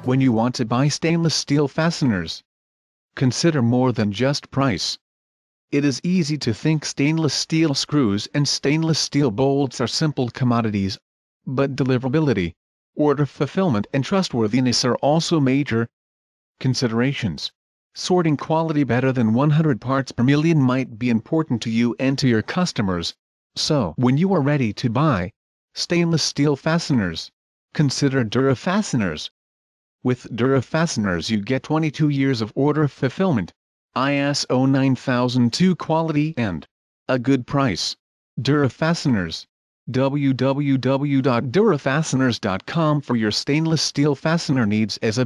When you want to buy stainless steel fasteners, consider more than just price. It is easy to think stainless steel screws and stainless steel bolts are simple commodities, but deliverability, order fulfillment and trustworthiness are also major considerations. Sorting quality better than 100 parts per million might be important to you and to your customers, so when you are ready to buy stainless steel fasteners, consider Dura Fasteners. With Dura Fasteners you get 22 years of order fulfillment, ISO 9002 quality and a good price. Dura Fasteners. www.durafasteners.com for your stainless steel fastener needs as a